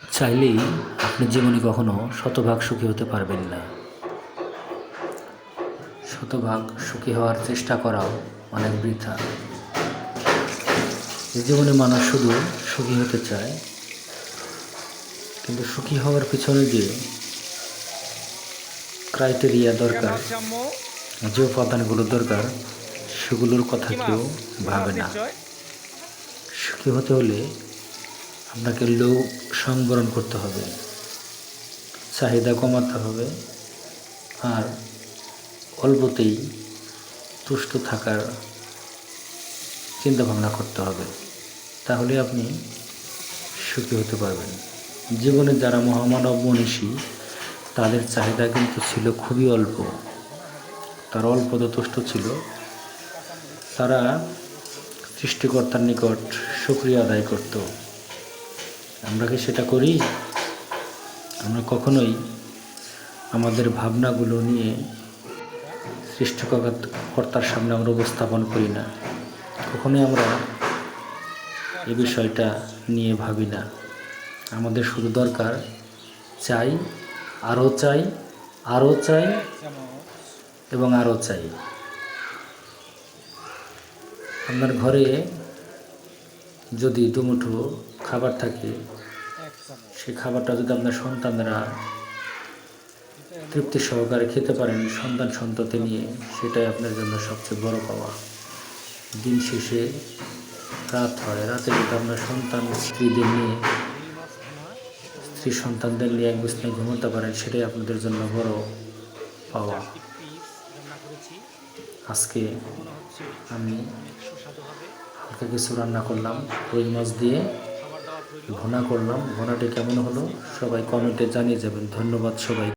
চাইলেই আপনি জীবনে কখনো শতভাগ সুখী হতে পারবেন না। শতভাগ সুখী হওয়ার চেষ্টা করাও অনেক বৃথা। এই জীবনে মানুষ শুধু সুখী হতে চায়, কিন্তু সুখী হওয়ার পিছনে যে ক্রাইটেরিয়া দরকার, যে উপাদানগুলো দরকার, সেগুলোর কথা কেউ ভাবে না। সুখী হতে হলে আপনাকে লোভ সংবরণ করতে হবে, চাহিদা কমাতে হবে, আর অল্পতেই তুষ্ট থাকার চিন্তাভাবনা করতে হবে। তাহলে আপনি সুখী হতে পারবেন। জীবনে যারা মহামানব মনীষী, তাদের চাহিদা কিন্তু ছিল খুবই অল্প। তারা অল্পতে তুষ্ট ছিল। তারা সৃষ্টিকর্তার নিকট শুকরিয়া আদায় করত। আমরা কি সেটা করি? আমরা কখনোই আমাদের ভাবনাগুলো নিয়ে সৃষ্টিকর্তার সামনে আমরা উপস্থাপন করি না। কখনোই আমরা এই বিষয়টা নিয়ে ভাবি না। আমাদের শুধু দরকার চাই, আরও চাই, আরও চাই এবং আরও চাই। আপনার ঘরে যদি দুমুঠো খাবার থাকে, সেই খাবারটা যদি আপনার সন্তানরা তৃপ্তি সহকারে খেতে পারেন সন্তান-সন্ততি নিয়ে, সেটাই আপনার জন্য সবচেয়ে বড় পাওয়া। দিন শেষে রাত হয়, রাতে যদি আপনার সন্তান স্ত্রী সন্তানদের নিয়ে এক বিছানায় ঘুমোতে পারেন, সেটাই আপনাদের জন্য বড় পাওয়া। আজকে আমি হালকা কিছু রান্না করলাম, রুই মাছ দিয়ে ভুনা করলাম। ভুনাটি কেমন হলো সবাই কমেন্টে জানিয়ে যাবেন। ধন্যবাদ সবাই।